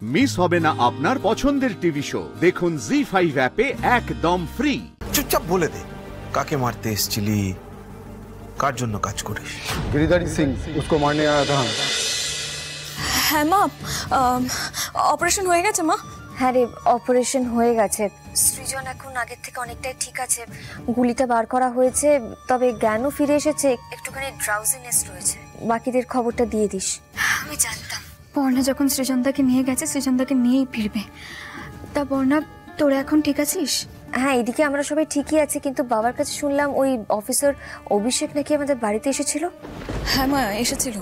Miss হবে না আপনার পছন্দের টিভি শো। দেখুন জি5 অ্যাপে একদম ফ্রি। চুপচাপ বলে দে কাকে মারতে এসেছিলি, কার জন্য কাজ করিস। गिरिधारी सिंह उसको मारने आया था। হ্যাঁ মা, অপারেশন হয়ে গেছে মা? হ্যাঁ রে, অপারেশন হয়ে গেছে। সৃজন এখন আগের থেকে অনেকটাই ঠিক আছে। গুলিটা বার করা হয়েছে, তবে জ্ঞানও ফিরে এসেছে, একটুখানি ড্রাউজিনেস রয়েছে। বাকিদের খবরটা দিয়ে দিস। আমি জানতাম বর্ণা যখন সৃজনদাকে নিয়ে গেছে সৃজনদাকে নিয়েই ফিরবে। তা বর্ণা, তোরা এখন ঠিক আছিস? হ্যাঁ, এদিকে আমরা সবাই ঠিকই আছি, কিন্তু বাবার কাছে শুনলাম ওই অফিসার অভিষেক নাকি আমাদের বাড়িতে এসেছিল। হ্যাঁ মা, এসেছিল।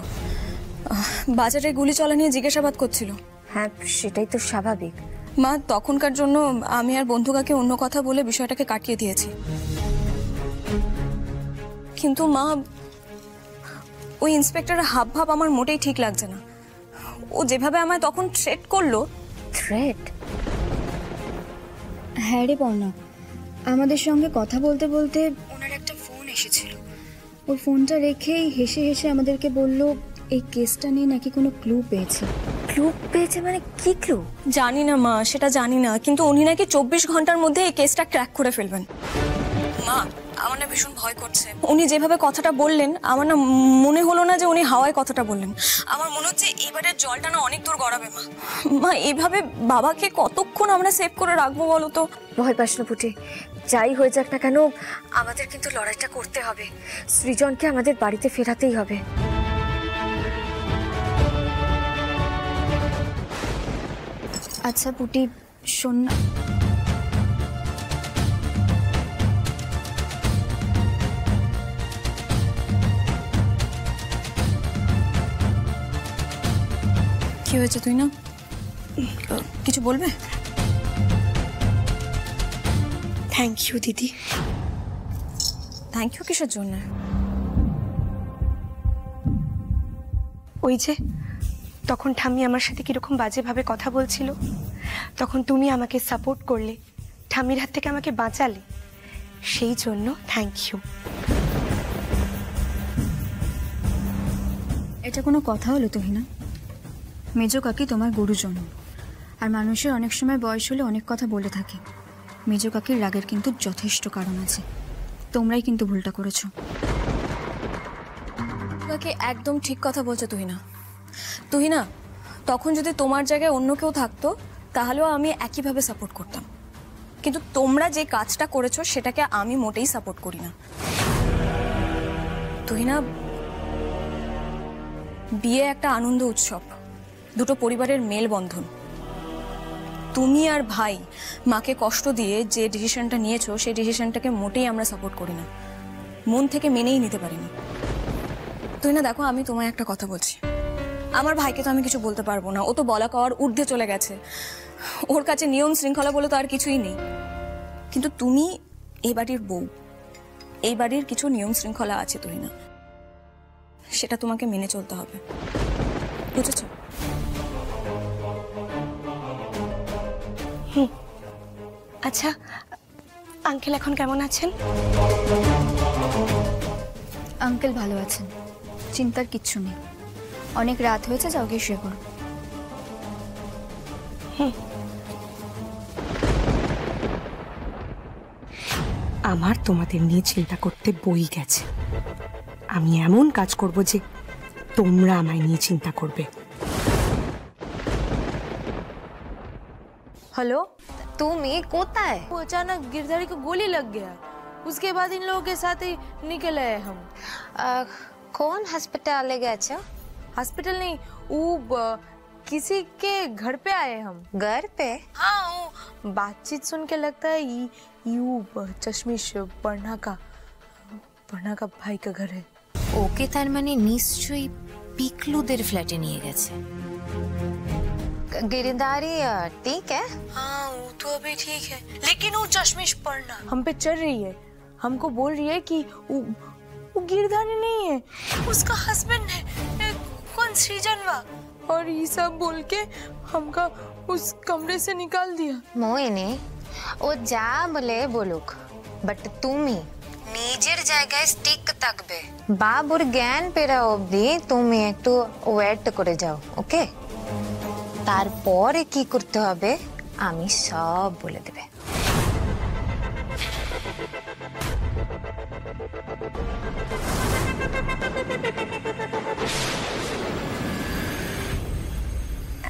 বাজারে গুলি চলা নিয়ে জিজ্ঞাসাবাদ করছিল। হ্যাঁ, সেটাই তো স্বাভাবিক। মা, তখনকার জন্য আমি আর বন্ধুকাকে অন্য কথা বলে বিষয়টাকে কাটিয়ে দিয়েছি। কিন্তু মা, ওই ইন্সপেক্টরের হাবভাব আমার মোটেই ঠিক লাগছে না। ও যেভাবে আমায় তখন থ্রেট করলো। থ্রেট? হ্যাঁ রে বর্ণা, আমাদের সঙ্গে কথা বলতে বলতে ওনার একটা ফোন এসেছিল। ওর ফোনটা রেখেই হেসে হেসে আমাদেরকে বলল এই কেসটা নিয়ে নাকি কোনো ক্লু পেয়েছে। ক্লু পেয়েছে মানে কি ক্লু? জানি না মা, সেটা জানি না, কিন্তু উনি নাকি 24 ঘন্টার মধ্যে এই কেসটা ক্র্যাক করে ফেলবেন। মা, আমার না ভীষণ ভয় করছে। উনি যেভাবে কথাটা বললেন, আমার না মনে হলো না যে উনি হাওয়ায় কথাটা বললেন। আমার মনে হচ্ছে এবারের জলটা না অনেক দূর গড়াবে। মা মা, এইভাবে বাবাকে কতক্ষণ আমরা সেভ করে রাখবো বলো তো? ভয় পাস না পুটি, যাই হয়ে যাক না কেন আমাদের কিন্তু লড়াইটা করতে হবে। সৃজনকে আমাদের বাড়িতে ফেরাতেই হবে। আচ্ছা পুটি, শোন না, কি হয়েছে? তুই না কিছু বলবে? থ্যাংক ইউ দিদি। থ্যাংক ইউ কিসের জন্য? ওই যে তখন ঠাম্মি আমার সাথে কিরকম বাজেভাবে কথা বলছিল, তখন তুমি আমাকে সাপোর্ট করলে, ঠাম্মির হাত থেকে আমাকে বাঁচালে, সেই জন্য থ্যাংক ইউ। এটা কোনো কথা হলো তুহিনা? মেজো কাকি তোমার গুরুজন, আর মানুষের অনেক সময় বয়স হলে অনেক কথা বলে থাকে। মেজো কাকির রাগের কিন্তু যথেষ্ট কারণ আছে। তোমরাই কিন্তু ভুলটা করেছো। কাকি একদম ঠিক কথা বলছো তুহিনা। তুহিনা, তখন যদি তোমার জায়গায় অন্য কেউ থাকতো তাহলেও আমি একইভাবে সাপোর্ট করতাম, কিন্তু তোমরা যে কাজটা করেছো সেটাকে আমি মোটেই সাপোর্ট করি না। তুহিনা, বিয়ে একটা আনন্দ উৎসব, দুটো পরিবারের মেলবন্ধন। তুমি আর ভাই মাকে কষ্ট দিয়ে যে ডিসিশনটা নিয়েছো সেই ডিসিশনটাকে মোটেই আমরা সাপোর্ট করি না, মন থেকে মেনেই নিতে পারিনি। তুহিনা দেখো, আমি তোমায় একটা কথা বলছি, আমার ভাইকে তো আমি কিছু বলতে পারবো না, ও তো বলা কওয়ার ঊর্ধ্বে চলে গেছে। ওর কাছে নিয়ম শৃঙ্খলা বলে তো আর কিছুই নেই। কিন্তু তুমি এই বাড়ির বউ, এই বাড়ির কিছু নিয়ম শৃঙ্খলা আছে তুহিনা, সেটা তোমাকে মেনে চলতে হবে, বুঝেছো? আচ্ছা, আঙ্কেল এখন কেমন আছেন? আঙ্কেল ভালো আছেন, চিন্তার কিচ্ছু নেই। অনেক রাত হয়েছে, যাও গিয়ে শুয়ে পড়ো। আমার তোমাদের নিয়ে চিন্তা করতে বই গেছে। আমি এমন কাজ করব যে তোমরা আমায় নিয়ে চিন্তা করবে। हेलो, তুমি কোথায়? वो अचानक गिरधारी को गोली लग गया, उसके बाद इन लोगों के साथ ही निकल आए हम। কোন হাসপাতালে গেছো? हॉस्पिटल नहीं, वो किसी के घर पे आए हम। घर पे? हाँ, वो बातचीत सुन के लगता है यू चश्मिश पढ़ना का भाई का घर है। ওকে তার মানে নিশ্চয়ই পিকলুদের ফ্ল্যাটে নিয়ে গেছে। गिरधारी ठीक है? हाँ, वो तो अभी ठीक है, लेकिन वो चश्मिश पढ़ना हम पे चढ़ रही है, हमको बोल रही है कि वो गिरधारी नहीं है, उसका हस्बैंड है, कौन सृजनवा, और ये सब बोल के हमका उस कमरे से निकाल दिया। মোহিনী, ও যা বলে বলুক, বাট তুমি নিজের জায়গায় স্টিক থাকবে। বাবুর জ্ঞান ফেরা অবধি তুমি একটু ওয়েট করে যাও, ওকে? তারপরে কি করতে হবে আমি সব বলে দেবে।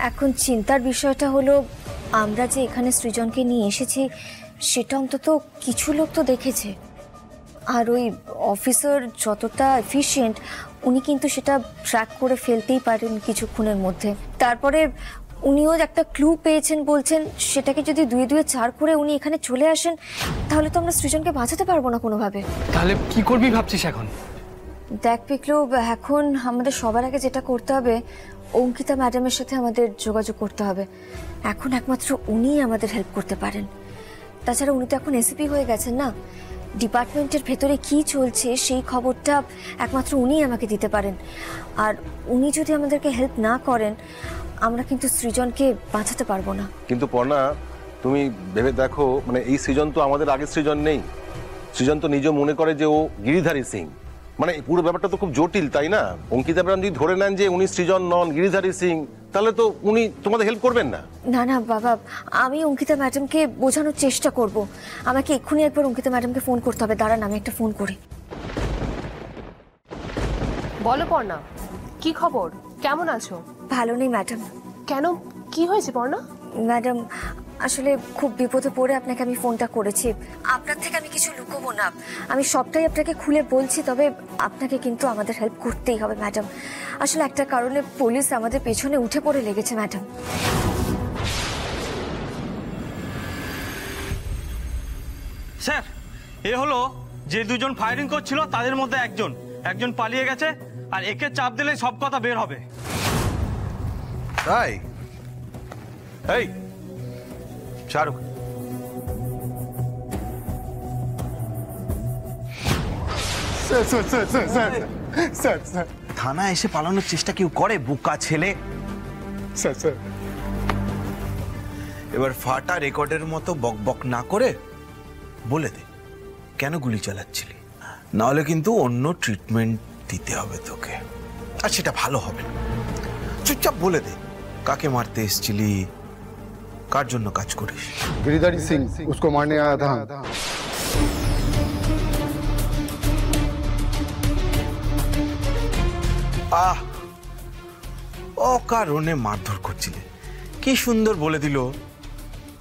এখন চিন্তার বিষয়টা হলো আমরা যে এখানে সৃজনকে নিয়ে এসেছি সেটা অন্তত কিছু লোক তো দেখেছে, আর ওই অফিসার যতটা এফিশিয়েন্ট উনি কিন্তু সেটা ট্র্যাক করে ফেলতেই পারেন কিছুক্ষণের মধ্যে। তারপরে উনিও একটা ক্লু পেয়েছেন বলছেন, সেটাকে যদি 2 2 4 করে উনি এখানে চলে আসেন তাহলে তো আমরা সৃজনকে বাঁচাতে পারবো না কোনোভাবে। তাহলে কি করবি ভাবছিস এখন? দেখ পিকলু, এখন আমাদের সবার আগে যেটা করতে হবে অঙ্কিতা ম্যাডামের সাথে আমাদের যোগাযোগ করতে হবে। এখন একমাত্র উনিই আমাদের হেল্প করতে পারেন। তাছাড়া উনি তো এখন এসিপি হয়ে গেছেন না, ডিপার্টমেন্টের ভেতরে কি চলছে সেই খবরটা একমাত্র উনিই আমাকে দিতে পারেন। আর উনি যদি আমাদেরকে হেল্প না করেন আমরা কিন্তু সৃজনকে বাঁচাতে পারবো না। কিন্তু পর্ণা, তুমি ভেবে দেখো, মানে এই সৃজন তো আমাদের আগের সৃজন নেই। সৃজন তো নিজে মনে করে যে ও গিরিধারী সিং, মানে পুরো ব্যাপারটা তো খুব জটিল, তাই না? অঙ্কিতা ম্যাডাম যদি ধরে নেন যে উনি সৃজন নন, গিরিধারী সিং, তাহলে তো উনি তোমাদের হেল্প করবেন না। না না বাবা, আমি অঙ্কিতা ম্যাডামকে বোঝানোর চেষ্টা করব। আমাকে এক্ষুনি একবার অঙ্কিতা ম্যাডামকে ফোন করতে হবে। দাঁড়ান, আমি একটা ফোন করি। বলো পর্ণা, কি খবর? কেমন আছো? ভালো নেই ম্যাডাম। কেন, কি হয়েছে পর্ণা? ম্যাডাম, আসলে খুব বিপদে পড়ে আপনাকে আমি ফোনটা করেছি। আপনার থেকে আমি কিছু লুকোবো না, আমি সবটাই আপনাকে খুলে বলছি। তবে আপনাকে কিন্তু আমাদের হেল্প করতেই হবে ম্যাডাম। আসলে একটা কারণে পুলিশ আমাদের পেছনে উঠে পড়ে লেগেছে ম্যাডাম। স্যার, এ হলো যে দুজন ফায়ারিং করছিল তাদের মধ্যে একজন পালিয়ে গেছে, আর একে চাপ দিলে সব কথা বের হবে। তাই? এই Shahrukh, sir sir sir sir sir sir sir থানা এসে পালানোর চেষ্টা কেউ করে? বোকা ছেলে। স্যার স্যার এবার ফাটা রেকর্ডের মতো বকবক না করে বলে দে কেন গুলি চালাচ্ছিলি, নাহলে কিন্তু অন্য ট্রিটমেন্ট দিতে হবে তোকে, আর সেটা ভালো হবে না। চুপচাপ বলে দে কাকে মারতে এসেছিলি, কার জন্য কাজ করিস। गिरिधारी सिंह उसको मारने आया था। আহ, অকারণে মারধর করছিলে। কি সুন্দর বলে দিল,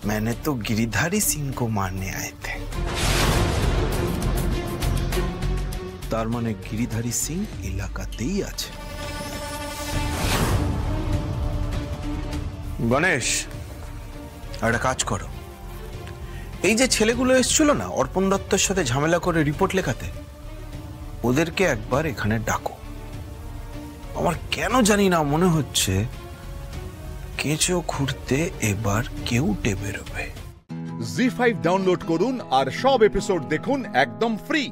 मैंने तो गिरिधारी सिंह को मारने आए थे। তার মানে গিরিধারী সিং এলাকাতেই আছে। গণেশ, একটা কাজ করো, এই যে ছেলেগুলো এসেছিল না অর্পণ দত্তের সাথে ঝামেলা করে রিপোর্ট লেখাতে, ওদেরকে একবার এখানে ডাকো। আমার কেন জানি না মনে হচ্ছে কেঁচো খুঁড়তে এবার কেউ টেবে বেরোবে। জি5 ডাউনলোড করুন আর সব এপিসোড দেখুন একদম ফ্রি।